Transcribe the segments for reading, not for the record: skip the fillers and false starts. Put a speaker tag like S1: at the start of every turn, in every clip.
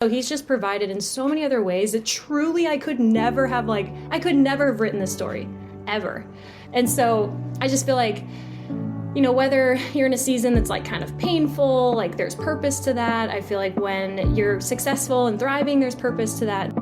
S1: So he's just provided in so many other ways that truly I could never have written this story ever. And so I just feel like, whether you're in a season that's like kind of painful, like there's purpose to that. I feel like when you're successful and thriving, there's purpose to that.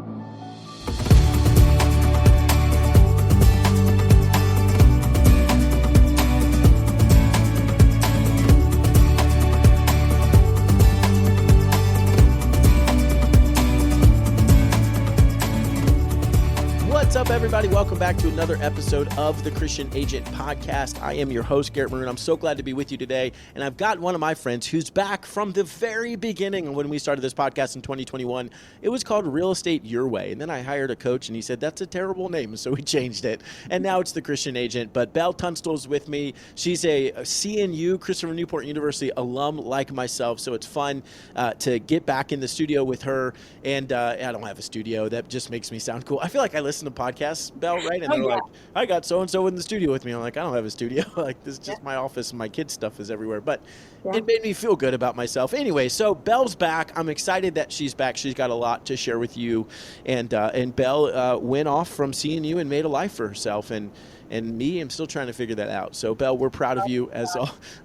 S2: What's up, everybody? Welcome back to another episode of the Christian Agent Podcast. I am your host, Garrett Maroon. I'm so glad to be with you today. And I've got one of my friends who's back from the very beginning when we started this podcast in 2021. It was called Real Estate Your Way. And then I hired a coach and he said, that's a terrible name. So we changed it. And now it's the Christian Agent. But Belle Tunstall is with me. She's a CNU, Christopher Newport University alum like myself. So it's fun to get back in the studio with her. And I don't have a studio. That just makes me sound cool. I feel like I listen to podcasts, Belle, right? And they're like, I got so-and-so in the studio with me. I'm like, I don't have a studio. Like, this is just my office and my kids' stuff is everywhere. But it made me feel good about myself. Anyway, so Belle's back. I'm excited that she's back. She's got a lot to share with you. And Belle went off from CNU and made a life for herself. And me, I'm still trying to figure that out. So, Belle, we're proud of you as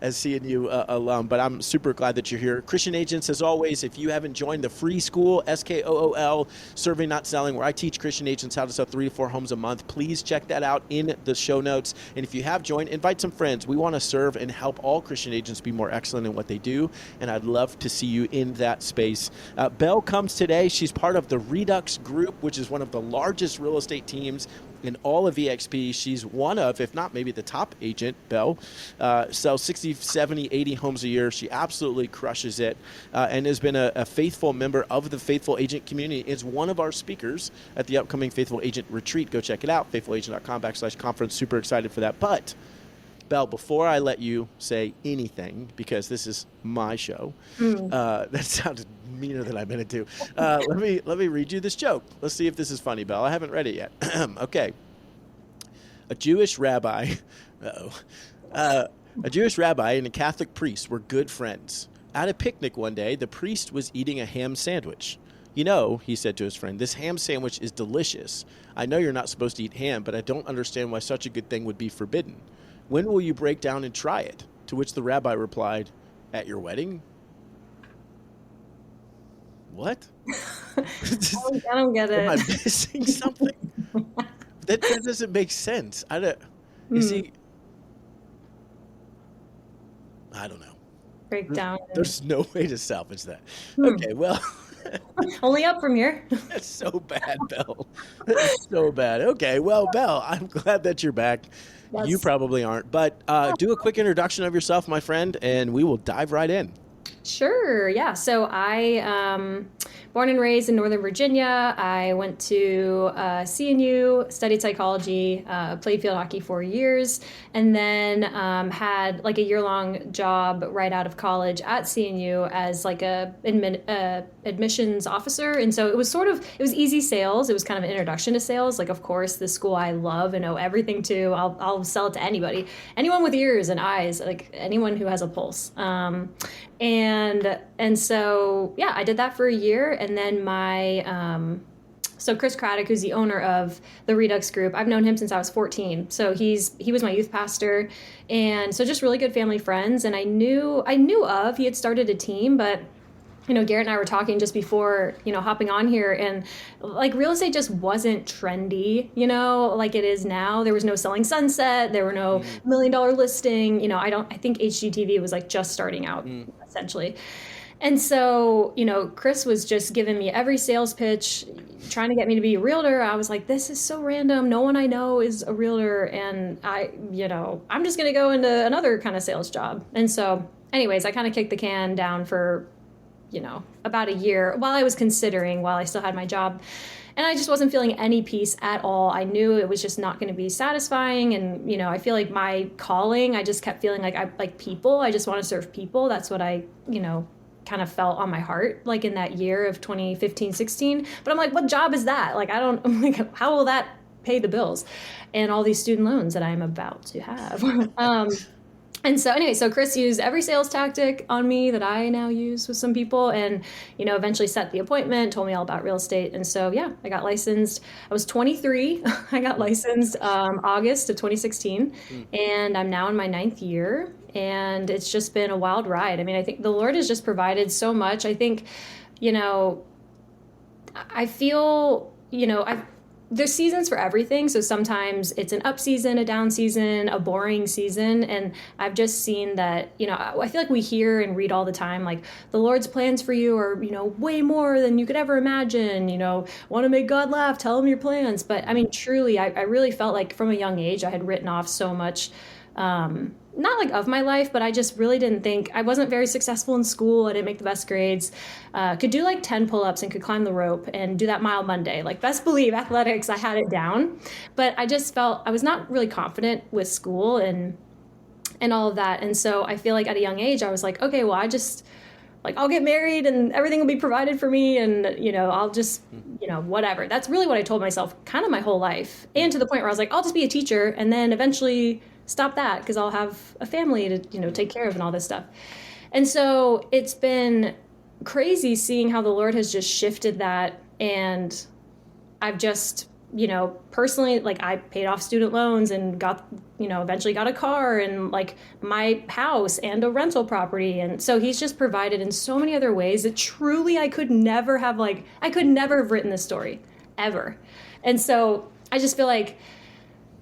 S2: CNU alum, but I'm super glad that you're here. Christian Agents, as always, if you haven't joined the free school, SKOOL, Serving Not Selling, where I teach Christian agents how to sell 3 to 4 homes a month, please check that out in the show notes. And if you have joined, invite some friends. We want to serve and help all Christian agents be more excellent in what they do, and I'd love to see you in that space. Belle comes today. She's part of the Redux Group, which is one of the largest real estate teams in all of EXP. She's one of, if not maybe the top agent, Belle, sells 60, 70, 80 homes a year. She absolutely crushes it and has been a faithful member of the Faithful Agent community. Is one of our speakers at the upcoming Faithful Agent Retreat. Go check it out, faithfulagent.com/conference. Super excited for that. But Belle, before I let you say anything, because this is my show, that sounded meaner than I meant it to. Let me read you this joke. Let's see if this is funny, Belle. I haven't read it yet. Okay. A Jewish rabbi and a Catholic priest were good friends. At a picnic one day, the priest was eating a ham sandwich. You know, he said to his friend, this ham sandwich is delicious. I know you're not supposed to eat ham, but I don't understand why such a good thing would be forbidden. When will you break down and try it? To which the rabbi replied, at your wedding? What?
S1: I don't get it.
S2: Am I missing something? That doesn't make sense. I don't know.
S1: Break down.
S2: There's no way to salvage that. Okay, well.
S1: Only up from here.
S2: That's so bad, Belle. That's so bad. Okay, well, Belle, I'm glad that you're back. Yes. You probably aren't, but do a quick introduction of yourself, my friend, and we will dive right in.
S1: Sure. Yeah. So I born and raised in Northern Virginia. I went to CNU, studied psychology, played field hockey for years, and then had like a year-long job right out of college at CNU as like a admissions officer. And so it was easy sales. It was kind of an introduction to sales. Like, of course, the school I love and know everything to. I'll sell it to anybody, anyone with ears and eyes, like anyone who has a pulse. And so, yeah, I did that for a year. And then so Chris Craddock, who's the owner of the Redux Group, I've known him since I was 14. So he was my youth pastor. And so just really good family friends. And he had started a team, but Garrett and I were talking just before, hopping on here, and like real estate just wasn't trendy, like it is now. There was no Selling Sunset. There were no $1 million listing. I think HGTV was like just starting out essentially. And so, Chris was just giving me every sales pitch, trying to get me to be a realtor. I was like, this is so random. No one I know is a realtor. And I'm just going to go into another kind of sales job. And so anyways, I kind of kicked the can down for about a year while I still had my job. And I just wasn't feeling any peace at all. I knew it was just not going to be satisfying. And, I feel like my calling, I just kept feeling like I like people. I just want to serve people. That's what I, kind of felt on my heart, like in that year of 2015, 16. But I'm like, what job is that? Like, I'm like, how will that pay the bills and all these student loans that I'm about to have? And so anyway, so Chris used every sales tactic on me that I now use with some people, and eventually set the appointment, told me all about real estate. And so yeah, I got licensed. I was 23. I got licensed August of 2016, and I'm now in my 9th year, and it's just been a wild ride. I mean, I think the Lord has just provided so much. I think, I feel, there's seasons for everything. So sometimes it's an up season, a down season, a boring season. And I've just seen that, I feel like we hear and read all the time, like the Lord's plans for you are, way more than you could ever imagine, want to make God laugh, tell him your plans. But I mean, truly, I really felt like from a young age, I had written off so much, not like of my life, but I just really didn't think, I wasn't very successful in school. I didn't make the best grades, could do like 10 pull-ups and could climb the rope and do that mile Monday. Like best believe athletics, I had it down, but I just felt I was not really confident with school and all of that. And so I feel like at a young age, I was like, okay, well, I'll get married and everything will be provided for me. And, I'll just, whatever. That's really what I told myself kind of my whole life. And to the point where I was like, I'll just be a teacher and then eventually stop that because I'll have a family to, take care of and all this stuff. And so it's been crazy seeing how the Lord has just shifted that. And I've just, personally, like I paid off student loans and got, eventually got a car and like my house and a rental property. And so he's just provided in so many other ways that truly I could never have written this story ever. And so I just feel like,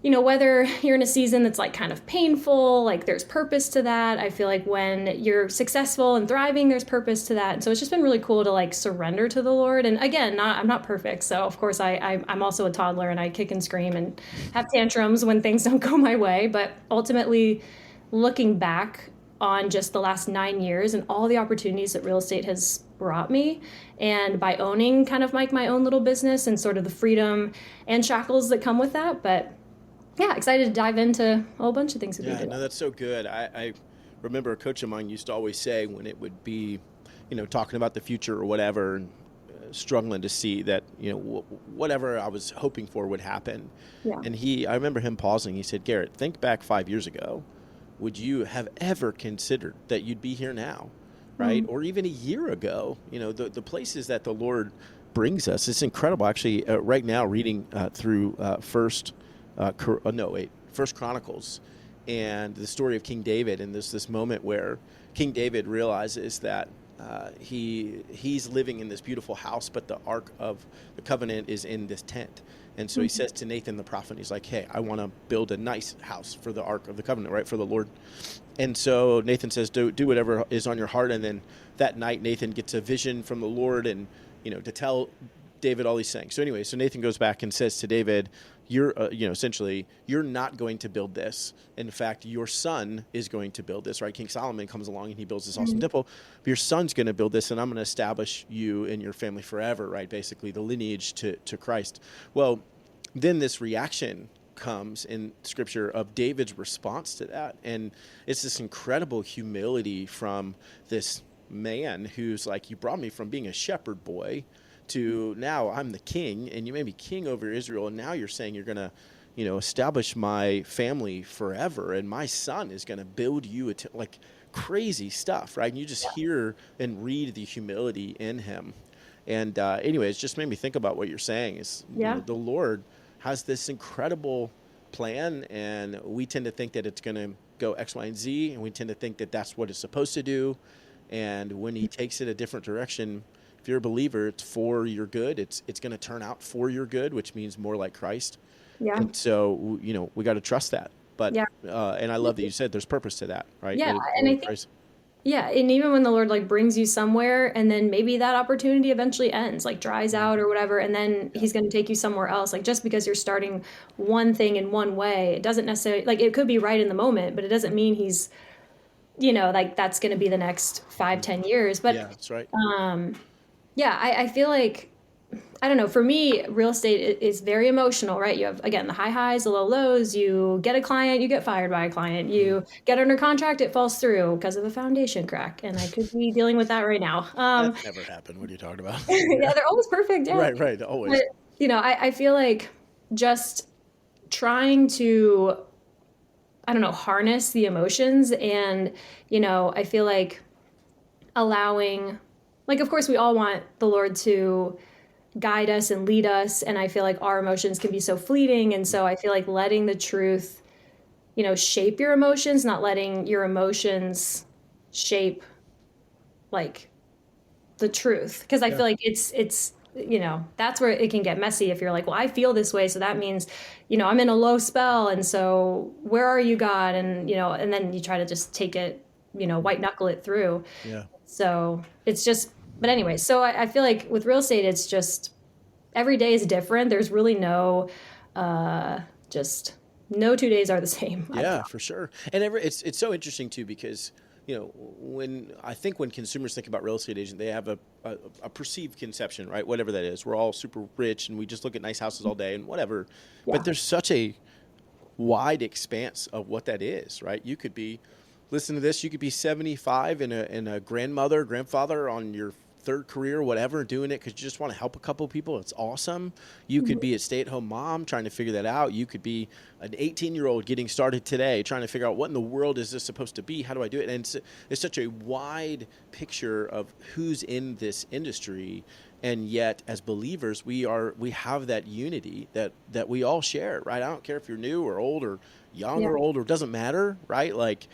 S1: whether you're in a season that's like kind of painful, like there's purpose to that. I feel like when you're successful and thriving, there's purpose to that. And so it's just been really cool to like surrender to the Lord. And again, I'm not perfect. So of course I'm also a toddler and I kick and scream and have tantrums when things don't go my way. But ultimately looking back on just the last 9 years and all the opportunities that real estate has brought me, and by owning kind of like my own little business and sort of the freedom and shackles that come with that. But yeah, excited to dive into a whole bunch of things with you today.
S2: No, that's so good. I remember a coach of mine used to always say when it would be, talking about the future or whatever, and struggling to see that, whatever I was hoping for would happen.
S1: Yeah.
S2: And I remember him pausing. He said, Garrett, think back 5 years ago. Would you have ever considered that you'd be here now? Right. Or even a year ago, the places that the Lord brings us. It's incredible. Actually, right now, reading through First Chronicles, and the story of King David, and there's this moment where King David realizes that he's living in this beautiful house, but the Ark of the Covenant is in this tent. And so he says to Nathan the prophet, he's like, hey, I want to build a nice house for the Ark of the Covenant, right, for the Lord. And so Nathan says, do whatever is on your heart. And then that night, Nathan gets a vision from the Lord and, to tell David all these things. So anyway, so Nathan goes back and says to David, you're, essentially, you're not going to build this. In fact, your son is going to build this, right? King Solomon comes along and he builds this awesome temple. But your son's going to build this, and I'm going to establish you and your family forever, right? Basically, the lineage to Christ. Well, then this reaction comes in Scripture of David's response to that. And it's this incredible humility from this man who's like, you brought me from being a shepherd boy to now I'm the king, and you made me king over Israel, and now you're saying you're going to, establish my family forever, and my son is going to build you like crazy stuff, right? And you just hear and read the humility in him. And anyway, it's just made me think about what you're saying is the Lord has this incredible plan, and we tend to think that it's going to go X, Y, and Z, and we tend to think that that's what it's supposed to do. And when he takes it a different direction, if you're a believer, it's for your good. It's going to turn out for your good, which means more like Christ.
S1: Yeah.
S2: And so, we got to trust that. But and I love that you said there's purpose to that, right?
S1: Yeah, and I think, and even when the Lord like brings you somewhere, and then maybe that opportunity eventually ends, like dries out or whatever, and then he's going to take you somewhere else. Like just because you're starting one thing in one way, it doesn't necessarily, like it could be right in the moment, but it doesn't mean he's, like that's going to be the next 5-10 years. But
S2: yeah, that's right.
S1: I feel like, I don't know, for me, real estate is very emotional, right? You have, again, the high highs, the low lows. You get a client, you get fired by a client. You get under contract, it falls through because of a foundation crack. And I could be dealing with that right now.
S2: That never happened. What are you talking about?
S1: Yeah, they're always perfect. Yeah.
S2: Right, always.
S1: But, I feel like just trying to I don't know, harness the emotions. And, I feel like allowing, like, of course, we all want the Lord to guide us and lead us. And I feel like our emotions can be so fleeting. And so I feel like letting the truth, shape your emotions, not letting your emotions shape like the truth. Because I
S2: Yeah.
S1: feel like it's, that's where it can get messy if you're like, well, I feel this way. So that means, I'm in a low spell. And so where are you, God? And, and then you try to just take it, white knuckle it through.
S2: Yeah.
S1: So it's just, but anyway, so I feel like with real estate, it's just every day is different. There's really just no 2 days are the same. I
S2: Yeah, for sure. And it's so interesting too because when consumers think about real estate agent, they have a perceived conception, right? Whatever that is. We're all super rich and we just look at nice houses all day and whatever.
S1: Yeah.
S2: But there's such a wide expanse of what that is, right? You could be, listen to this, you could be 75 and a grandfather on your third career, whatever, doing it because you just want to help a couple people. It's awesome. You could be a stay-at-home mom trying to figure that out. You could be an 18-year-old getting started today trying to figure out what in the world is this supposed to be? How do I do it? And it's such a wide picture of who's in this industry. And yet, as believers, we have that unity that we all share, right? I don't care if you're new or old or young or old, or doesn't matter, right? Like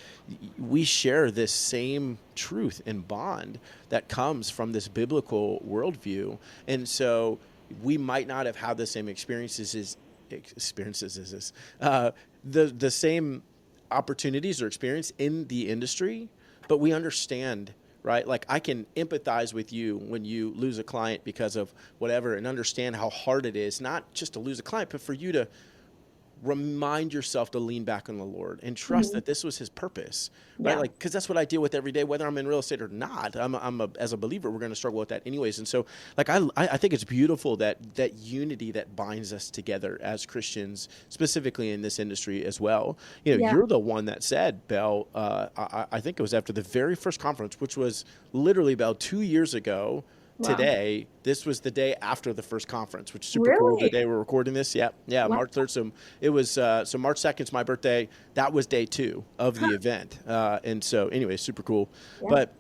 S2: we share this same truth and bond that comes from this biblical worldview. And so we might not have had the same experiences as this, the same opportunities or experience in the industry, but we understand, right? Like I can empathize with you when you lose a client because of whatever and understand how hard it is, not just to lose a client, but for you to remind yourself to lean back on the Lord and trust that this was his purpose, right?
S1: Yeah.
S2: Like, because that's what I deal with every day, whether I'm in real estate or not. As a believer, we're going to struggle with that anyways. And so, like, I think it's beautiful that unity that binds us together as Christians, specifically in this industry as well.
S1: Yeah.
S2: You're the one that said, Belle, I think it was after the very first conference, which was literally, Belle, 2 years ago.
S1: Wow.
S2: Today, this was the day after the first conference, which is super cool.
S1: Really?
S2: The day we're recording this, yeah,
S1: Wow.
S2: March 3rd. So it was so March 2nd is my birthday. That was day 2 of the event, and so anyway, super cool.
S1: Yeah.
S2: But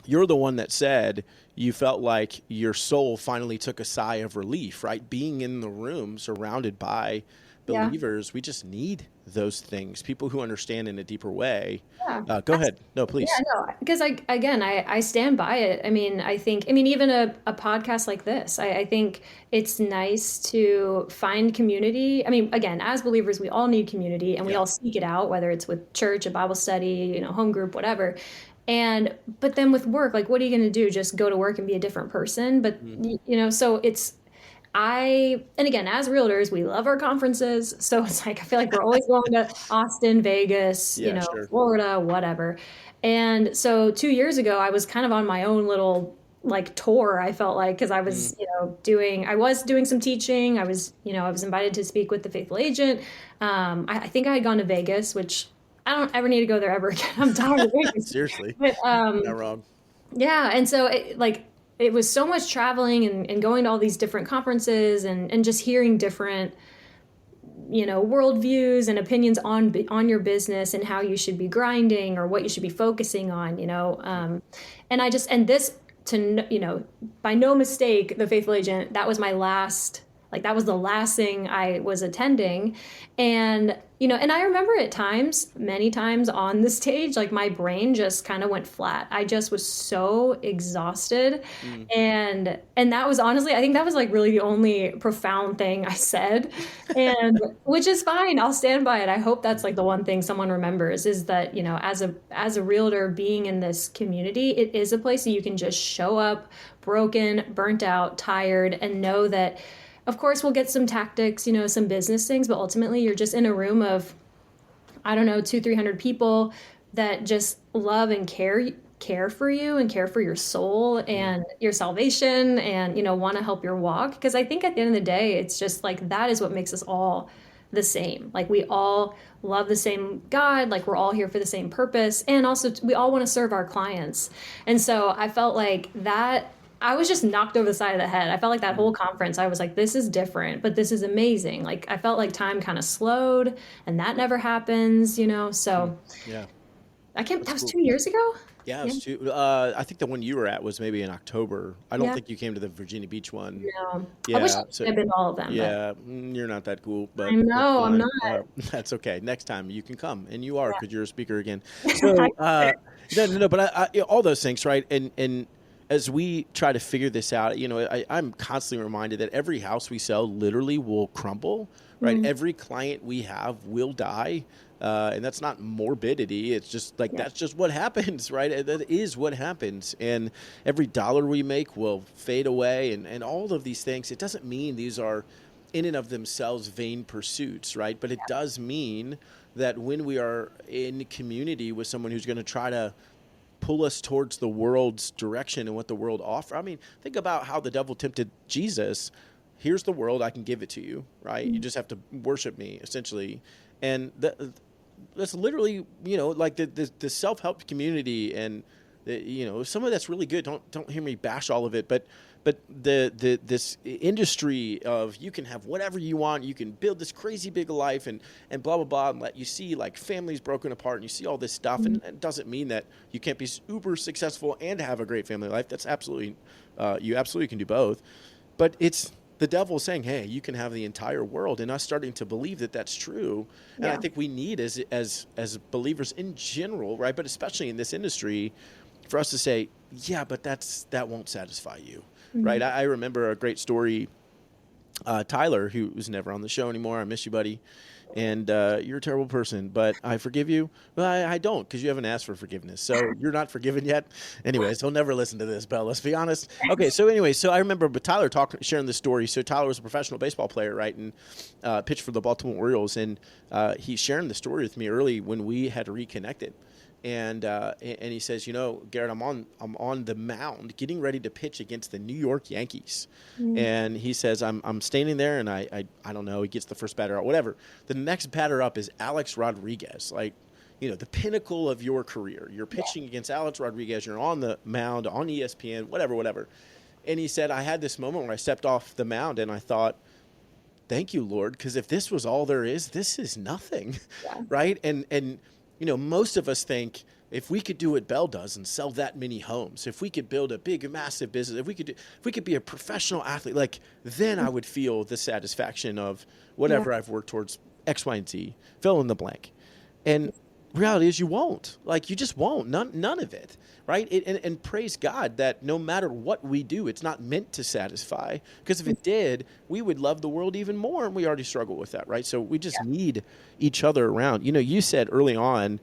S2: you're the one that said you felt like your soul finally took a sigh of relief, right? Being in the room surrounded by believers, we just need those things. People who understand in a deeper way.
S1: Yeah.
S2: Go ahead. No, please.
S1: Yeah, no, because I stand by it. I mean, even a podcast like this, I think it's nice to find community. I mean, again, as believers, we all need community and we all seek it out, whether it's with church, a Bible study, home group, whatever. But then with work, like, what are you going to do? Just go to work and be a different person? But, so and again, as realtors, we love our conferences. So it's like, I feel like we're always going to Austin, Vegas,
S2: Sure.
S1: Florida, whatever. And so 2 years ago, I was kind of on my own little like tour, I felt like, because I was, I was doing some teaching. I was invited to speak with the faithful agent. I think I had gone to Vegas, which I don't ever need to go there ever again. I'm tired of Vegas.
S2: Seriously.
S1: But,
S2: Not wrong.
S1: yeah. And so it was so much traveling and going to all these different conferences and just hearing different, worldviews and opinions on your business and how you should be grinding or what you should be focusing on, by no mistake, the faithful agent, that was that was the last thing I was attending. And, and I remember at times, many times on the stage, like my brain just kind of went flat. I just was so exhausted. And that was honestly, I think that was like really the only profound thing I said, and which is fine. I'll stand by it. I hope that's like the one thing someone remembers is that, as a realtor being in this community, it is a place that you can just show up broken, burnt out, tired, and know that, of course, we'll get some tactics, some business things, but ultimately you're just in a room of, I don't know, 200-300 people that just love and care for you and care for your soul and your salvation and, want to help your walk. Because I think at the end of the day, it's just like that is what makes us all the same. Like we all love the same God, like we're all here for the same purpose. And also we all want to serve our clients. And so I felt like that I was just knocked over the side of the head. I felt like that whole conference, I was like, this is different, but this is amazing. Like, I felt like time kind of slowed, and that never happens, you know?
S2: Mm.
S1: So
S2: Yeah,
S1: that
S2: that's
S1: was
S2: cool.
S1: 2 years ago?
S2: Yeah, it
S1: Yeah.
S2: was too. I think the one you were at was maybe in October. I don't
S1: Yeah.
S2: think you came to the Virginia Beach one.
S1: No. I wish I
S2: Yeah,
S1: could
S2: so
S1: have been to all of them, but
S2: yeah, you're not that cool,
S1: I
S2: but that's
S1: know I'm
S2: fine.
S1: not.
S2: That's okay. Next time you can come, and you are
S1: Yeah.
S2: because you're a speaker again.
S1: I
S2: So
S1: better.
S2: no, but all those things, right? And as we try to figure this out, I'm constantly reminded that every house we sell literally will crumble, right?
S1: Mm,
S2: Every client we have will die. And that's not morbidity. It's just like
S1: yeah.
S2: that's just what happens, right? That is what happens. And every dollar we make will fade away, and all of these things. It doesn't mean these are in and of themselves vain pursuits, right? But it does mean that when we are in community with someone who's going to try to pull us towards the world's direction and what the world offers. I mean, think about how the devil tempted Jesus. Here's the world, I can give it to you, right? You
S1: Mm,
S2: just have to worship me, essentially. And that's literally, like the self-help community, and some of that's really good. Don't hear me bash all of it, but this industry of you can have whatever you want, you can build this crazy big life, and blah blah blah, and let you see like families broken apart, and you see all this stuff, and
S1: mm,
S2: it doesn't mean that you can't be uber successful and have a great family life. That's absolutely you absolutely can do both, but it's the devil saying, "Hey, you can have the entire world," and us starting to believe that that's true. And I
S1: yeah.
S2: think we need as believers in general, right, but especially in this industry, for us to say, "Yeah, but that won't satisfy you." Right?
S1: Mm,
S2: I remember a great story. Tyler, who was never on the show anymore. I miss you, buddy. And you're a terrible person, but I forgive you. Well, I don't, because you haven't asked for forgiveness. So you're not forgiven yet. Anyways, he'll never listen to this, Belle. Let's be honest. Okay, so anyway, so I remember but Tyler sharing this story. So Tyler was a professional baseball player, right, and pitched for the Baltimore Orioles. And he's sharing the story with me early when we had reconnected. And he says, Garrett, I'm on the mound getting ready to pitch against the New York Yankees.
S1: mm,
S2: And he says, I'm standing there, and I don't know, he gets the first batter out, whatever. The next batter up is Alex Rodriguez, like, the pinnacle of your career. You're pitching against Alex Rodriguez. You're on the mound on ESPN, whatever. And he said, I had this moment where I stepped off the mound and I thought, thank you, Lord, because if this was all there is, this is nothing,
S1: yeah.
S2: right? And most of us think if we could do what Belle does and sell that many homes, if we could build a big, massive business, if we could be a professional athlete, like then I would feel the satisfaction of
S1: Yeah.
S2: whatever I've worked towards X, Y, and Z, fill in the blank. And reality is you won't. Like you just won't. None of it, right? And praise God that no matter what we do, it's not meant to satisfy. Because if it did, we would love the world even more, and we already struggle with that, right? So we just need each other around. You said early on,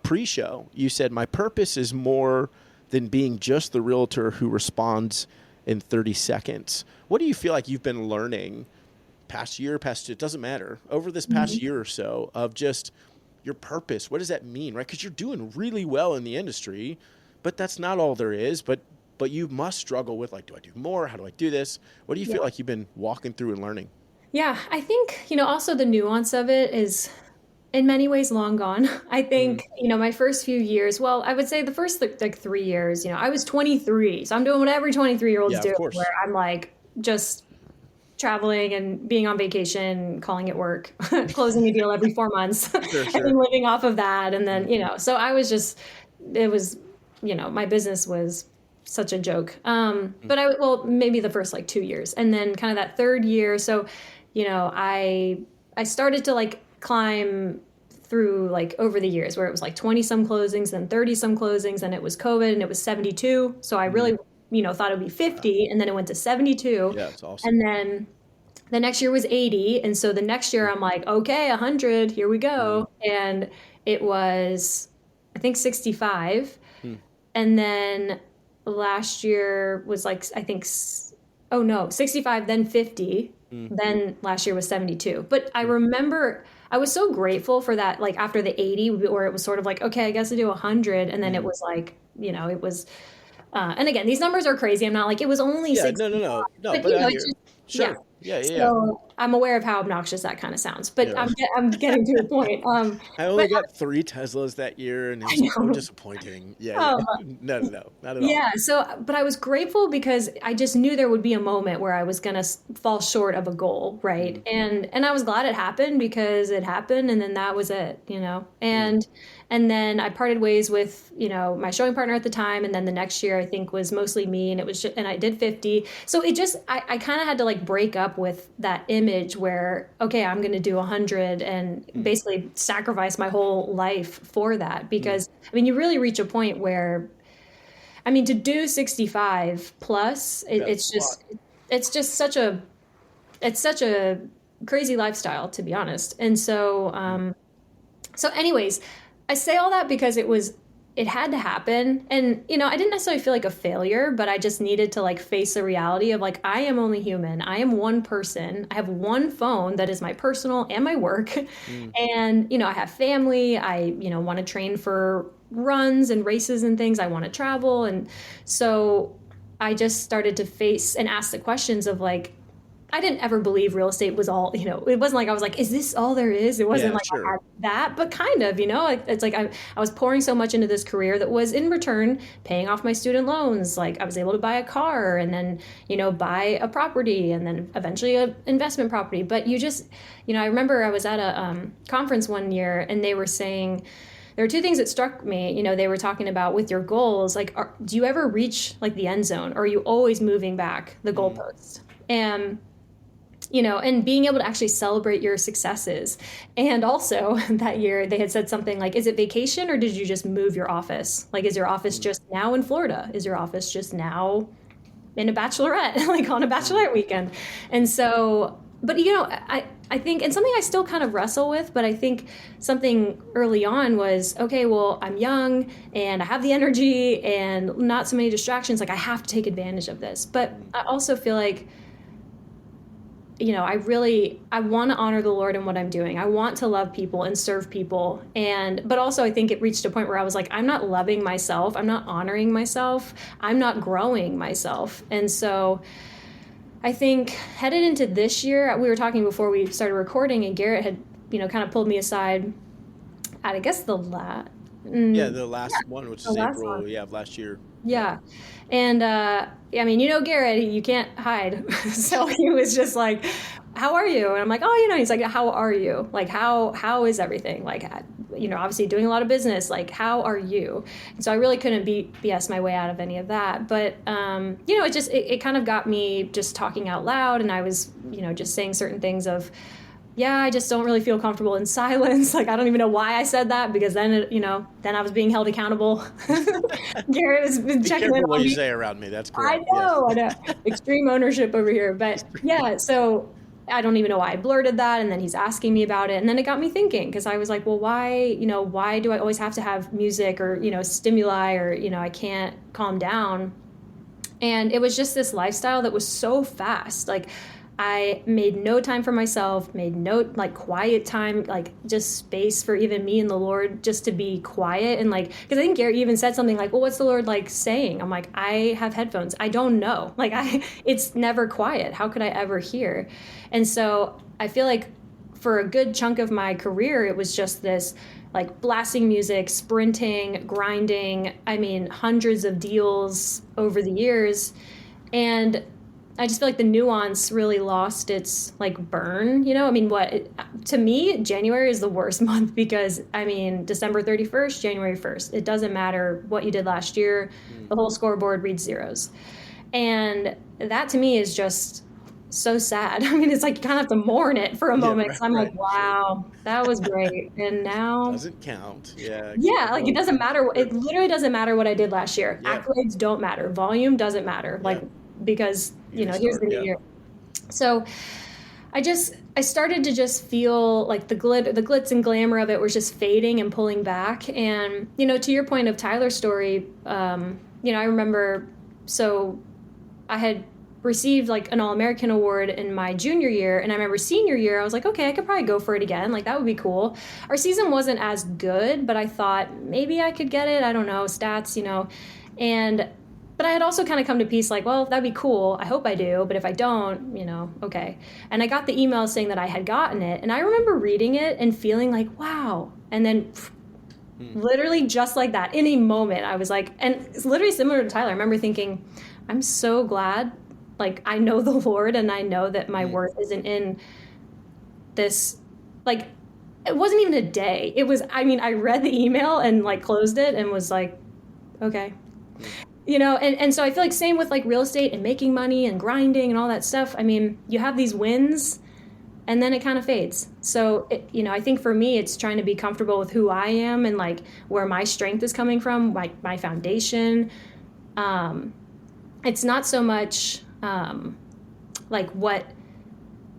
S2: pre-show, you said my purpose is more than being just the realtor who responds in 30 seconds. What do you feel like you've been learning past year, it doesn't matter, over this past
S1: Mhm.
S2: year or so of just your purpose? What does that mean, right? Because you're doing really well in the industry, but that's not all there is. But you must struggle with like, do I do more? How do I do this? What do you
S1: Yeah.
S2: feel like you've been walking through and learning?
S1: Yeah. I think, also the nuance of it is in many ways long gone. I
S2: Mm,
S1: think, my first few years, well, I would say the first like 3 years, I was 23. So I'm doing what every 23-year-olds
S2: yeah, of
S1: do, where
S2: course.
S1: I'm like just traveling and being on vacation, calling it work, closing a deal every 4 months
S2: Sure,
S1: and
S2: sure.
S1: then living off of that. And
S2: Mm,
S1: then, so I was just, it was, my business was such a joke.
S2: mm,
S1: Well, maybe the first like 2 years and then kind of that third year. So, I started to like climb through like over the years where it was like 20 some closings, then 30 some closings, and it was COVID and it was 72. So I
S2: mm.
S1: really, thought it would be
S2: Wow.
S1: 50 and then it went to 72.
S2: Yeah, it's awesome.
S1: And then the next year was 80. And so the next year
S2: Mm,
S1: I'm like, okay, 100, here we
S2: mm,
S1: go. And it was, I think 65.
S2: mm,
S1: And then last year was like, I think, oh no, 65, then 50.
S2: mm,
S1: Then last year was 72. But I
S2: mm.
S1: remember I was so grateful for that, like after the 80, where it was sort of like, okay, I guess I do 100. And then it
S2: Mm.
S1: was like, it was, and again, these numbers are crazy. I'm not like, it was only
S2: Yeah,
S1: 65.
S2: no,
S1: But,
S2: but I
S1: it's
S2: hear.
S1: just, Yeah.
S2: Sure. Yeah, yeah, yeah.
S1: So I'm aware of how obnoxious that kind of sounds, but
S2: Yeah.
S1: I'm getting to the point.
S2: I
S1: But
S2: only got 3 Teslas that year, and it
S1: I
S2: was so
S1: know.
S2: disappointing. Yeah, yeah.
S1: Um,
S2: No, no, no, not at all.
S1: yeah. So, but I was grateful because I just knew there would be a moment where I was gonna fall short of a goal, right?
S2: Mm,
S1: And I was glad it happened because it happened, and then that was it,
S2: mm,
S1: And then I parted ways with my showing partner at the time, and then the next year I think was mostly me, and it was and I did 50. So it just I kind of had to like break up with that image where okay, I'm gonna do 100 and
S2: mm,
S1: basically sacrifice my whole life for that
S2: mm.
S1: because I mean you really reach a point where I mean, to do 65 plus,
S2: That's a lot.
S1: it's just it's such a crazy lifestyle, to be honest. And so,
S2: Mm,
S1: so anyways, I say all that because it had to happen. And, I didn't necessarily feel like a failure, but I just needed to like face the reality of like, I am only human. I am one person. I have one phone that is my personal and my work.
S2: mm,
S1: And, I have family. I, want to train for runs and races and things. I want to travel. And so I just started to face and ask the questions of like, I didn't ever believe real estate was all, it wasn't like I was like, is this all there is? It wasn't
S2: yeah,
S1: like I
S2: sure.
S1: had that, but kind of, it's like I was pouring so much into this career that was in return paying off my student loans. Like I was able to buy a car and then, buy a property and then eventually an investment property. But you just, I remember I was at a conference one year and they were saying, there were two things that struck me. They were talking about with your goals, like, do you ever reach like the end zone or are you always moving back the
S2: Mm,
S1: goalpost? And and being able to actually celebrate your successes. And also that year they had said something like, is it vacation or did you just move your office? Like, is your office
S2: mm,
S1: just now in Florida? Is your office just now in a bachelorette, like on a
S2: mm,
S1: bachelorette weekend? And so, but I think, and something I still kind of wrestle with, but I think something early on was, okay, well, I'm young and I have the energy and not so many distractions. Like I have to take advantage of this. But
S2: mm,
S1: I also feel like I want to honor the Lord in what I'm doing. I want to love people and serve people. But also I think it reached a point where I was like, I'm not loving myself. I'm not honoring myself. I'm not growing myself. And so I think headed into this year, we were talking before we started recording and Garrett had, kind of pulled me aside at, I guess
S2: yeah, the last one, which
S1: the
S2: is
S1: last one.
S2: April, yeah, of last year. Yeah.
S1: Yeah. And I mean, Garrett, you can't hide. So he was just like, how are you? And I'm like, oh, he's like, how are you? Like, how is everything? Like, obviously doing a lot of business. Like, how are you? And so I really couldn't BS my way out of any of that. But, it kind of got me just talking out loud. And I was, just saying certain things of, yeah, I just don't really feel comfortable in silence. Like, I don't even know why I said that because then, then I was being held accountable. Garrett has been
S2: Be
S1: checking in
S2: careful what
S1: on
S2: you
S1: me.
S2: say around me. That's
S1: I
S2: correct. Yes.
S1: know, I know. Extreme ownership over here. But yeah, so I don't even know why I blurted that. And then he's asking me about it. And then it got me thinking because I was like, well, why do I always have to have music or, stimuli or, I can't calm down. And it was just this lifestyle that was so fast. Like I made no time for myself, made no like quiet time, like just space for even me and the Lord just to be quiet. And like, because I think Garrett even said something like, well, what's the Lord like saying? I'm like, I have headphones. I don't know. Like it's never quiet. How could I ever hear? And so I feel like for a good chunk of my career, it was just this like blasting music, sprinting, grinding. I mean, hundreds of deals over the years. And I just feel like the nuance really lost its like burn, I mean, to me, January is the worst month because I mean, December 31st, January 1st, it doesn't matter what you did last year.
S2: Mm,
S1: The whole scoreboard reads zeros. And that to me is just so sad. I mean, it's like you kind of have to mourn it for a
S2: yeah,
S1: moment.
S2: right,
S1: So I'm like,
S2: right. Sure.
S1: wow, that was great. And now,
S2: Doesn't count. Yeah.
S1: yeah, like it
S2: No,
S1: doesn't matter.
S2: sure.
S1: It literally doesn't matter what I did last year.
S2: Yeah.
S1: Accolades don't matter. Volume doesn't matter.
S2: Yeah.
S1: Like, because,
S2: You just
S1: here's
S2: start.
S1: the new
S2: Yeah.
S1: year. So I started to just feel like the glitz and glamour of it was just fading and pulling back. And, to your point of Tyler's story, I remember, so I had received like an All-American award in my junior year. And I remember senior year, I was like, okay, I could probably go for it again. Like that would be cool. Our season wasn't as good, but I thought maybe I could get it. I don't know, stats, and but I had also kind of come to peace, like, well, that'd be cool. I hope I do, but if I don't, okay. And I got the email saying that I had gotten it, and I remember reading it and feeling like, wow. And then literally just like that, in a moment, I was like, and it's literally similar to Tyler. I remember thinking, I'm so glad, like, I know the Lord, and I know that my worth isn't in this, like, it wasn't even a day. It was, I mean, I read the email and like closed it and was like, okay. And so I feel like same with like real estate and making money and grinding and all that stuff. I mean, you have these wins and then it kind of fades. So, I think for me, it's trying to be comfortable with who I am and like where my strength is coming from, like my foundation. It's not so much like what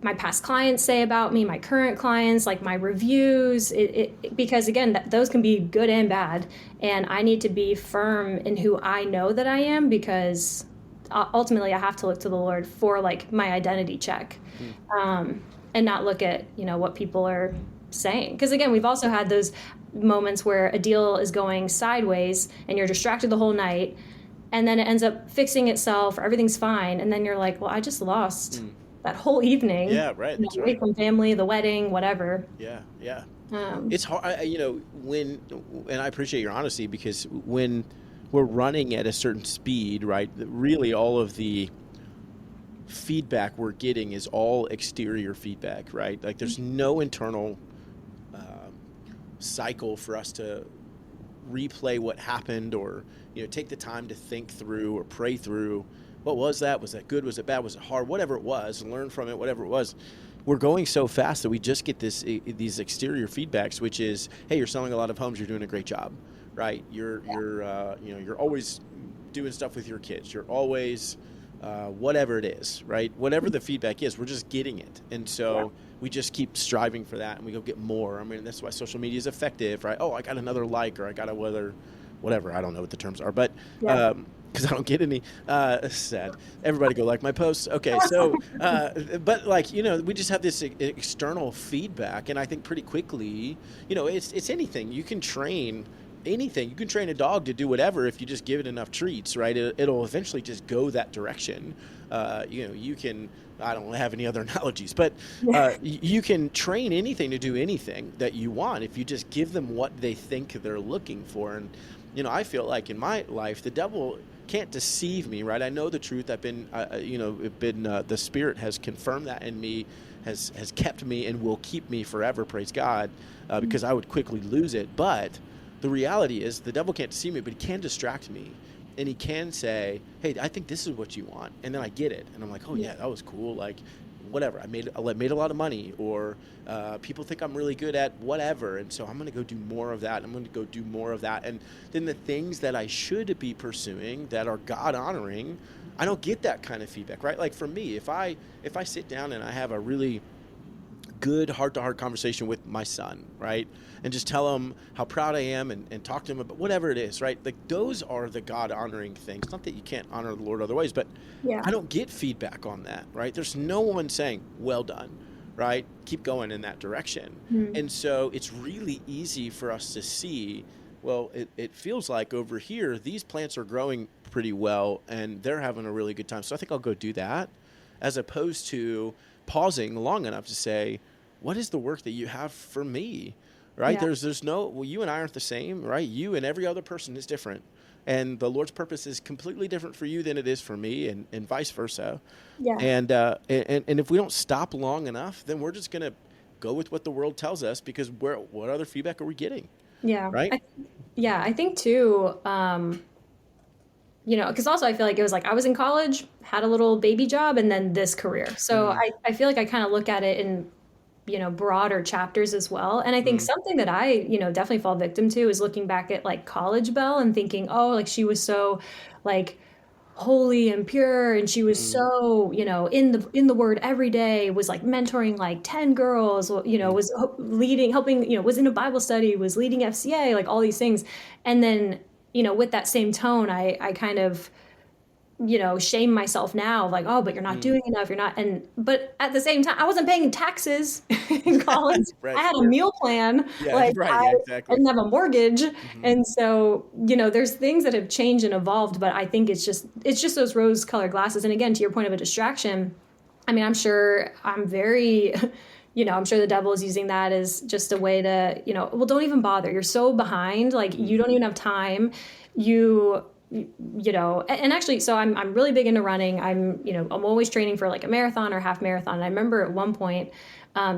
S1: my past clients say about me, my current clients, like my reviews, because again, those can be good and bad. And I need to be firm in who I know that I am, because ultimately I have to look to the Lord for like my identity check, and not look at, what people are saying. Because again, we've also had those moments where a deal is going sideways and you're distracted the whole night, and then it ends up fixing itself, or everything's fine. And then you're like, well, I just lost that whole evening.
S2: Yeah, right. That's
S1: Away
S2: right.
S1: from family, the wedding, whatever.
S2: Yeah. It's hard, and I appreciate your honesty, because when we're running at a certain speed, right, really all of the feedback we're getting is all exterior feedback, right? Like there's no internal cycle for us to replay what happened, or take the time to think through or pray through, what was that good, was it bad, was it hard, whatever it was, and learn from it, whatever it was. We're going so fast that we just get these exterior feedbacks, which is, hey, you're selling a lot of homes, you're doing a great job, right? You're always doing stuff with your kids, you're always whatever it is, right? Whatever the feedback is, we're just getting it. And so we just keep striving for that, and we go get more. I mean, that's why social media is effective, right? Oh, I got another like, or I got whatever. I don't know what the terms are, but because I don't get any. Sad. Everybody go like my posts. Okay, so, but like, we just have this external feedback, and I think pretty quickly, it's anything. You can train anything. You can train a dog to do whatever if you just give it enough treats, right? It'll eventually just go that direction. You can, I don't have any other analogies, but you can train anything to do anything that you want if you just give them what they think they're looking for. And, I feel like in my life, the devil can't deceive me, right? I know the truth. I've been, the Spirit has confirmed that in me, has kept me, and will keep me forever, praise God, because I would quickly lose it. But the reality is the devil can't deceive me, but he can distract me. And he can say, hey, I think this is what you want. And then I get it. And I'm like, oh, yeah, that was cool. Like, whatever. I made a lot of money, or people think I'm really good at whatever. And so I'm going to go do more of that. I'm going to go do more of that. And then the things that I should be pursuing that are God honoring, I don't get that kind of feedback, right? Like for me, if I sit down and I have a really good heart-to-heart conversation with my son, right? And just tell him how proud I am, and talk to him about whatever it is, right? Like those are the God-honoring things. Not that you can't honor the Lord other ways, but I don't get feedback on that, right? There's no one saying, well done, right? Keep going in that direction. And so it's really easy for us to see, well, it feels like over here, these plants are growing pretty well and they're having a really good time. So I think I'll go do that, as opposed to pausing long enough to say, what is the work that you have for me, right? There's no, well, you and I aren't the same, right? You and every other person is different. And the Lord's purpose is completely different for you than it is for me, and vice versa. And if we don't stop long enough, then we're just going to go with what the world tells us, because what other feedback are we getting? Right?
S1: I think too, because also I feel like it was like I was in college, had a little baby job, and then this career. So I feel like I kind of look at it in, broader chapters as well. And I think something that I, definitely fall victim to is looking back at like college Belle and thinking, oh, like she was so like holy and pure, and she was so, in the word every day, was like mentoring like 10 girls, was helping, was in a Bible study, was leading FCA, like all these things. And then, with that same tone, I kind of shame myself now, like, oh, but you're not doing enough. You're not. But at the same time, I wasn't paying taxes in college. I
S2: Right.
S1: had a meal plan.
S2: Yeah.
S1: Like
S2: Right. Yeah.
S1: I
S2: Exactly.
S1: didn't have a mortgage.
S2: Hmm.
S1: And so, there's things that have changed and evolved, but I think it's just those rose colored glasses. And again, to your point of a distraction, I mean, I'm sure the devil is using that as just a way to, well, don't even bother. You're so behind, like you don't even have time. And actually, so I'm really big into running. I'm always training for like a marathon or half marathon. And I remember at one point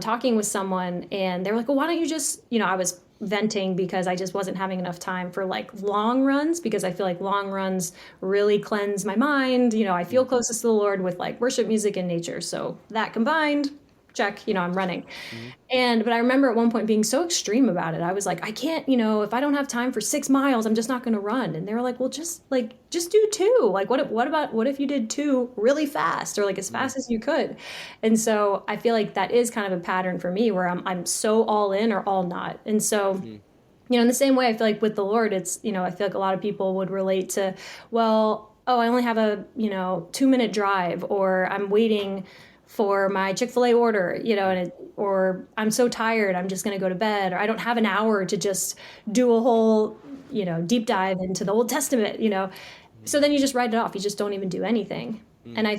S1: talking with someone and they were like, well, why don't you just, I was venting because I just wasn't having enough time for like long runs because I feel like long runs really cleanse my mind. I feel closest to the Lord with like worship music and nature. So that combined, check, I'm running.
S2: Hmm.
S1: But I remember at one point being so extreme about it. I was like, I can't, if I don't have time for 6 miles, I'm just not going to run. And they were like, well, just do two. Like, what if you did two really fast or like as fast as you could? And so I feel like that is kind of a pattern for me where I'm so all in or all not. And so, in the same way, I feel like with the Lord, it's, I feel like a lot of people would relate to, well, oh, I only have a, 2-minute drive, or I'm waiting for my Chick-fil-A order, or I'm so tired, I'm just going to go to bed, or I don't have an hour to just do a whole, deep dive into the Old Testament. So then you just write it off. You just don't even do anything. And I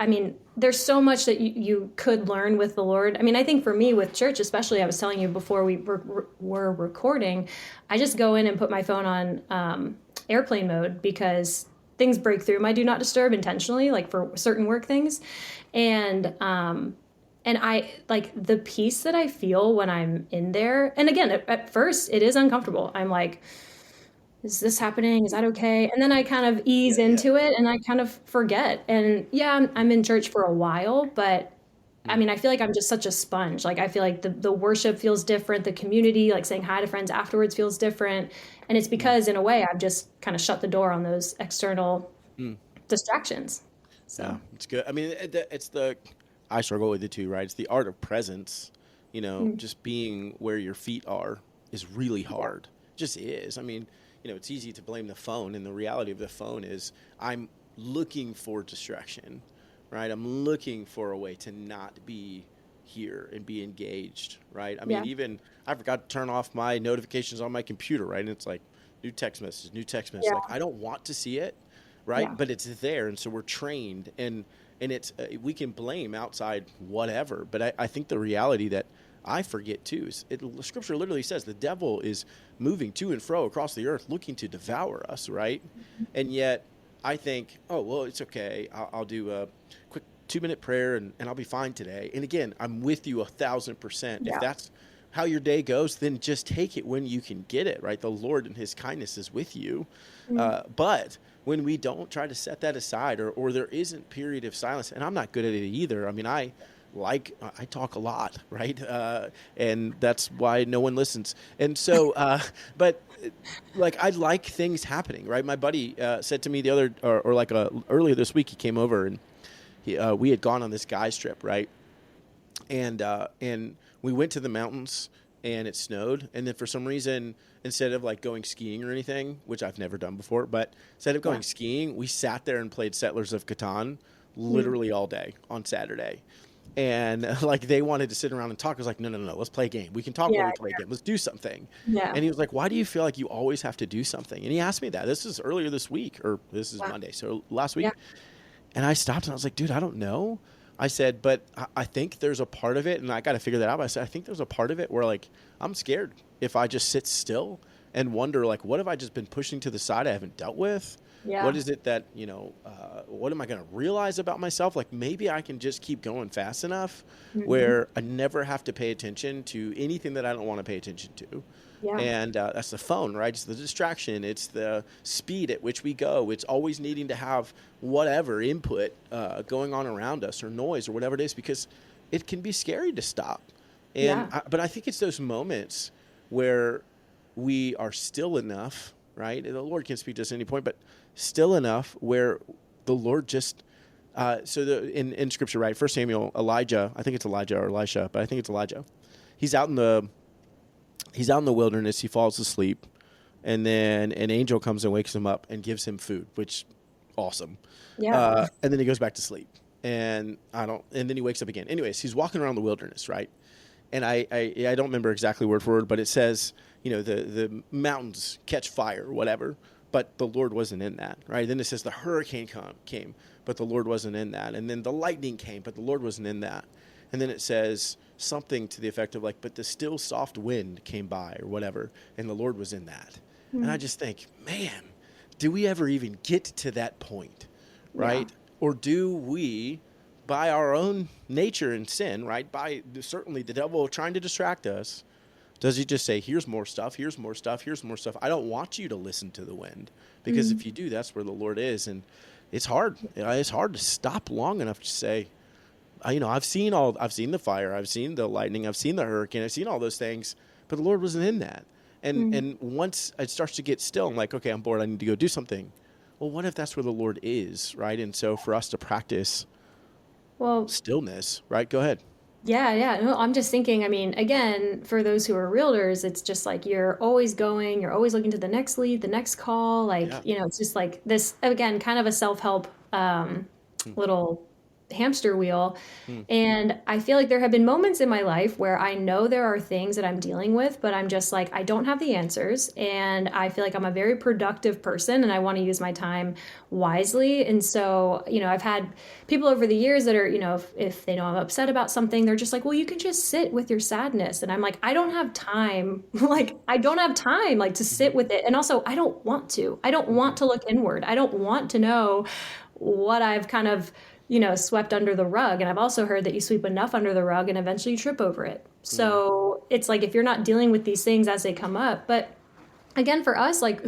S1: mean, there's so much that you could learn with the Lord. I mean, I think for me with church, especially, I was telling you before we were recording, I just go in and put my phone on airplane mode because things break through my do not disturb intentionally, like for certain work things. And I like the peace that I feel when I'm in there. And again, at first it is uncomfortable. I'm like, is this happening? Is that okay? And then I kind of ease
S2: Yeah. Yeah.
S1: into it and I kind of forget. And yeah, I'm in church for a while, but I mean, I feel like I'm just such a sponge. Like I feel like the worship feels different. The community, like saying hi to friends afterwards, feels different. And it's because in a way I've just kind of shut the door on those external distractions.
S2: Yeah,
S1: So
S2: it's good. I mean, I struggle with it too, right? It's the art of presence. Just being where your feet are is really hard. Just is. I mean, it's easy to blame the phone, and the reality of the phone is I'm looking for distraction, right? I'm looking for a way to not be here and be engaged, right? I mean,
S1: yeah,
S2: even I forgot to turn off my notifications on my computer, right? And it's like new text message, new text message. Like
S1: yeah,
S2: I don't want to see it, right?
S1: yeah,
S2: But it's there, and so we're trained, and it's we can blame outside whatever, but I think the reality that I forget too is Scripture literally says the devil is moving to and fro across the earth looking to devour us, right? And yet I think, oh well, it's okay. I'll do a quick 2-minute prayer and I'll be fine today. And again, I'm with you 1,000%. If
S1: yeah,
S2: that's how your day goes, then just take it when you can get it, right? The Lord and His kindness is with you. But when we don't try to set that aside, or there isn't period of silence, and I'm not good at it either. I mean, I talk a lot, right? And that's why no one listens. And so, but like I like things happening, right? My buddy said to me the other, or like earlier this week, he came over and we had gone on this guys trip, right? And we went to the mountains and it snowed. And then for some reason, instead of like going skiing or anything, which I've never done before, but instead of going
S1: yeah.
S2: skiing, we sat there and played Settlers of Catan literally all day on Saturday. And like they wanted to sit around and talk. I was like, no, let's play a game. We can talk while
S1: Yeah,
S2: we play a game. Let's do something.
S1: yeah.
S2: And he was like, why do you feel like you always have to do something? And he asked me that. This is earlier this week, or this is
S1: Wow.
S2: Monday, so last week.
S1: Yeah,
S2: And I stopped and I was like, dude, I don't know. I said, but I think there's a part of it, and I got to figure that out. But I said, I think there's a part of it where like I'm scared if I just sit still and wonder like, what have I just been pushing to the side I haven't dealt with?
S1: yeah.
S2: What is it that, what am I going to realize about myself? Like maybe I can just keep going fast enough where I never have to pay attention to anything that I don't want to pay attention to.
S1: Yeah,
S2: And that's the phone, right? It's the distraction. It's the speed at which we go. It's always needing to have whatever input going on around us or noise or whatever it is, because it can be scary to stop.
S1: yeah,
S2: But I think it's those moments where we are still enough, right? And the Lord can speak to us at any point, but still enough where the Lord just in Scripture, right? 1 Samuel, Elijah, I think it's Elijah or Elisha, but I think it's Elijah. He's out in the wilderness. He falls asleep, and then an angel comes and wakes him up and gives him food, which awesome.
S1: Yeah.
S2: And then he goes back to sleep. And and then he wakes up again. Anyways, he's walking around the wilderness, right? And I don't remember exactly word for word, but it says, the mountains catch fire or whatever, but the Lord wasn't in that, right? Then it says the hurricane came, but the Lord wasn't in that. And then the lightning came, but the Lord wasn't in that. And then it says something to the effect of like, but the still soft wind came by or whatever, and the Lord was in that. And I just think, man, do we ever even get to that point, right?
S1: Yeah.
S2: Or do we, by our own nature and sin, right, by certainly the devil trying to distract us, does he just say, here's more stuff, here's more stuff, here's more stuff. I don't want you to listen to the wind, because if you do, that's where the Lord is. And it's hard. It's hard to stop long enough to say, I've seen the fire, I've seen the lightning, I've seen the hurricane, I've seen all those things, but the Lord wasn't in that. And once it starts to get still, I'm like, okay, I'm bored, I need to go do something. Well, what if that's where the Lord is, right? And so for us to practice
S1: Well,
S2: stillness, right? Go ahead.
S1: yeah, yeah. No, I'm just thinking, I mean, again, for those who are realtors, it's just like you're always going, you're always looking to the next lead, the next call. Like,
S2: Yeah.
S1: it's just like this, again, kind of a self-help little hamster wheel.
S2: Hmm.
S1: And I feel like there have been moments in my life where I know there are things that I'm dealing with, but I'm just like, I don't have the answers. And I feel like I'm a very productive person and I want to use my time wisely. And so, I've had people over the years that are, if they know I'm upset about something, they're just like, well, you can just sit with your sadness. And I'm like, I don't have time. Like, I don't have time, like, to sit with it. And also, I don't want to. I don't want to look inward. I don't want to know what I've kind of swept under the rug. And I've also heard that you sweep enough under the rug and eventually you trip over it. So it's like, if you're not dealing with these things as they come up, but again, for us, like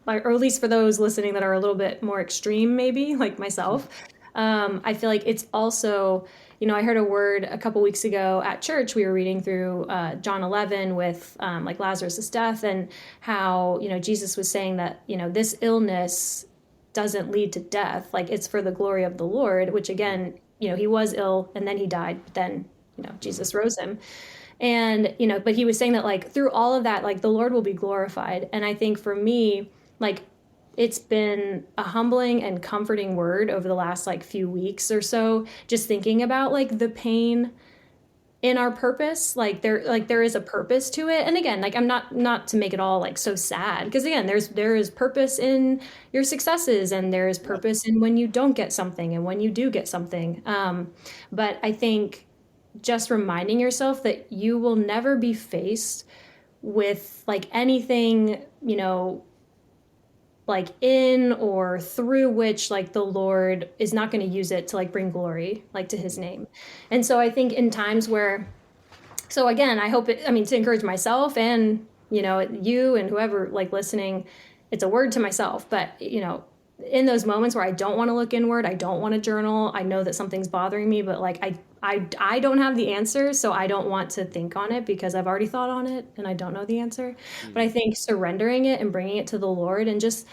S1: or at least for those listening that are a little bit more extreme, maybe like myself, I feel like it's also, I heard a word a couple weeks ago at church. We were reading through John 11 with like Lazarus' death, and how, Jesus was saying that, this illness doesn't lead to death. Like, it's for the glory of the Lord, which again, he was ill and then he died, but then, Jesus rose him. And, but he was saying that like through all of that, like the Lord will be glorified. And I think for me, like, it's been a humbling and comforting word over the last like few weeks or so, just thinking about like the pain in our purpose. There is a purpose to it. And again, like, I'm not to make it all like so sad, because again, there is purpose in your successes, and there is purpose in when you don't get something and when you do get something. But I think just reminding yourself that you will never be faced with like anything, like in or through which like the Lord is not going to use it to like bring glory like to his name. And so I think in times where, so again, I hope to encourage myself and, you and whoever like listening, it's a word to myself, but in those moments where I don't want to look inward, I don't want to journal, I know that something's bothering me, but like I don't have the answer, so I don't want to think on it because I've already thought on it and I don't know the answer. But I think surrendering it and bringing it to the Lord, and just,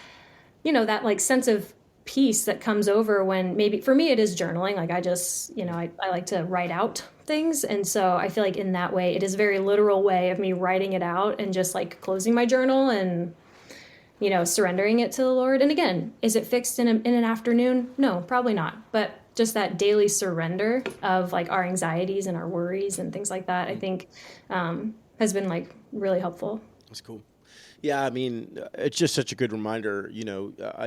S1: that like sense of peace that comes over when, maybe for me it is journaling. Like, I just, I like to write out things. And so I feel like in that way, it is a very literal way of me writing it out and just like closing my journal and, surrendering it to the Lord. And again, is it fixed in an afternoon? No, probably not. But just that daily surrender of like our anxieties and our worries and things like that, I think has been like really helpful.
S2: That's cool. Yeah, I mean, it's just such a good reminder,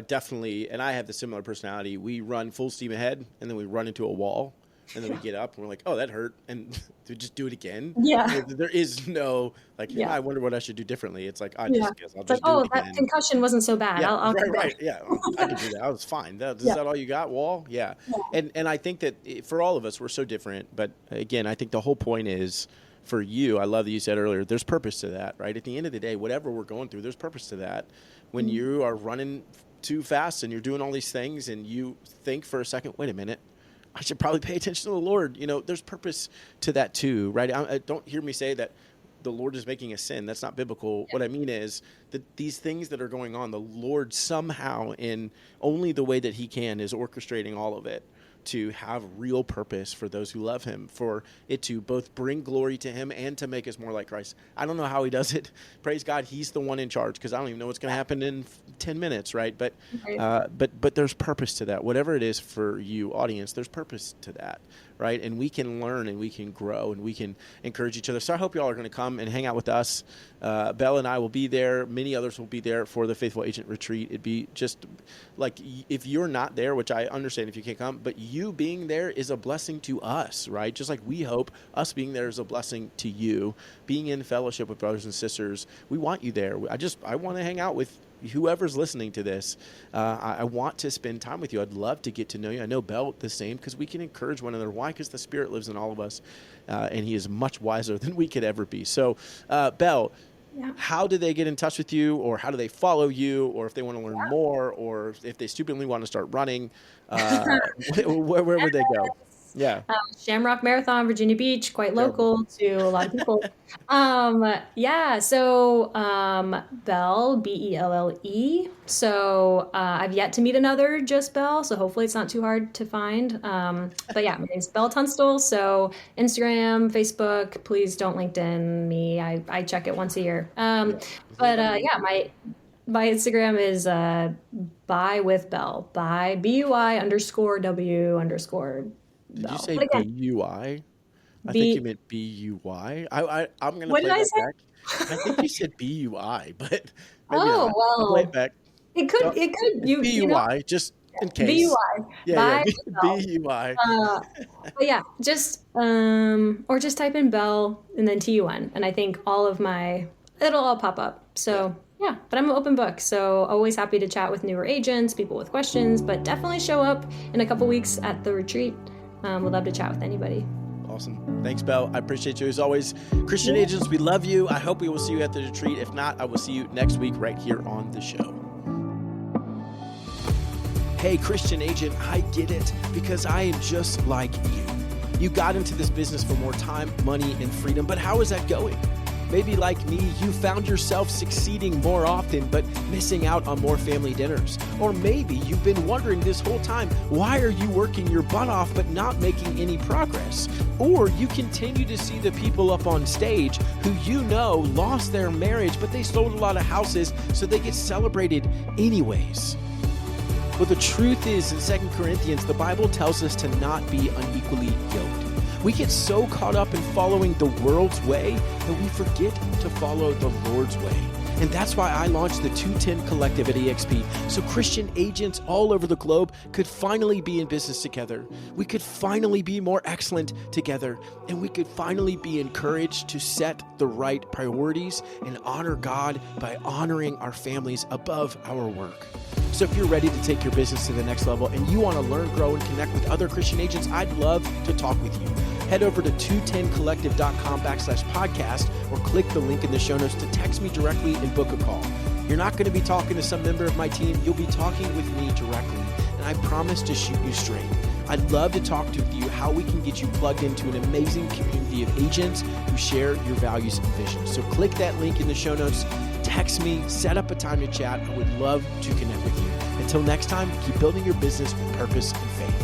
S2: definitely, and I have the similar personality. We run full steam ahead, and then we run into a wall, and then we get up, and we're like, oh, that hurt, and we just do it again.
S1: Yeah.
S2: There is no, like,
S1: Yeah.
S2: I wonder what I should do differently. It's like, I
S1: Yeah.
S2: just guess I'll
S1: It's like,
S2: just do
S1: oh,
S2: it
S1: that
S2: again.
S1: concussion wasn't so bad.
S2: Yeah,
S1: I'll come back.
S2: right. Yeah, I can do that. I was fine. Is
S1: Yeah.
S2: that all you got, wall? Yeah.
S1: Yeah.
S2: And I think that for all of us, we're so different. But again, I think the whole point is, for you, I love that you said earlier, there's purpose to that, right? At the end of the day, whatever we're going through, there's purpose to that. When you are running too fast and you're doing all these things and you think for a second, wait a minute, I should probably pay attention to the Lord. There's purpose to that too, right? Don't hear me say that the Lord is making a sin. That's not biblical. Yeah. What I mean is that these things that are going on, the Lord somehow, in only the way that he can, is orchestrating all of it to have real purpose for those who love him, for it to both bring glory to him and to make us more like Christ. I don't know how he does it. Praise God, he's the one in charge, because I don't even know what's going to happen in 10 minutes, right? But there's purpose to that. Whatever it is for you, audience, there's purpose to that, right? And we can learn and we can grow and we can encourage each other. So I hope y'all are going to come and hang out with us. Belle and I will be there. Many others will be there for the Faithful Agent Retreat. It'd be just like, if you're not there, which I understand if you can't come, but you being there is a blessing to us, right? Just like we hope us being there is a blessing to you. Being in fellowship with brothers and sisters, we want you there. I want to hang out with whoever's listening to this. I want to spend time with you. I'd love to get to know you. I know Belle the same, because we can encourage one another. Why? Because the Spirit lives in all of us, and he is much wiser than we could ever be. So, Belle, how do they get in touch with you, or how do they follow you, or if they want to learn more, or if they stupidly want to start running, where would they go? Yeah.
S1: Shamrock Marathon, Virginia Beach, quite local to a lot of people. So Belle, Belle. So I've yet to meet another just Belle, so hopefully it's not too hard to find. But yeah, my name's Belle Tunstall. So Instagram, Facebook, please don't LinkedIn me. I check it once a year. My Instagram is Buy with Belle, by BUI_W_.
S2: Did you say B-U-I? I think you meant B-U-Y. I'm going to play that back. I think you said B-U-I, but maybe not. I'll play it back.
S1: It could.
S2: B-U-I, just in case.
S1: B-U-I.
S2: Yeah. B-U-I.
S1: But yeah, just, or just type in Belle and then T-U-N. And I think it'll all pop up. So yeah, but I'm an open book. So always happy to chat with newer agents, people with questions, but definitely show up in a couple weeks at the retreat. Would love to chat with anybody.
S2: Awesome. Thanks, Belle. I appreciate you as always. Christian agents, we love you. I hope we will see you at the retreat. If not, I will see you next week right here on the show. Hey, Christian agent, I get it, because I am just like you. You got into this business for more time, money, and freedom, but how is that going? Maybe like me, you found yourself succeeding more often, but missing out on more family dinners. Or maybe you've been wondering this whole time, why are you working your butt off but not making any progress? Or you continue to see the people up on stage who lost their marriage, but they sold a lot of houses, so they get celebrated anyways. Well, the truth is, in 2 Corinthians, the Bible tells us to not be unequally yoked. We get so caught up in following the world's way that we forget to follow the Lord's way. And that's why I launched the 210 Collective at EXP, so Christian agents all over the globe could finally be in business together. We could finally be more excellent together, and we could finally be encouraged to set the right priorities and honor God by honoring our families above our work. So if you're ready to take your business to the next level and you want to learn, grow, and connect with other Christian agents, I'd love to talk with you. Head over to 210collective.com/podcast or click the link in the show notes to text me directly and book a call. You're not going to be talking to some member of my team. You'll be talking with me directly, and I promise to shoot you straight. I'd love to talk to you how we can get you plugged into an amazing community of agents who share your values and vision. So click that link in the show notes, text me, set up a time to chat. I would love to connect with you. Until next time, keep building your business with purpose and faith.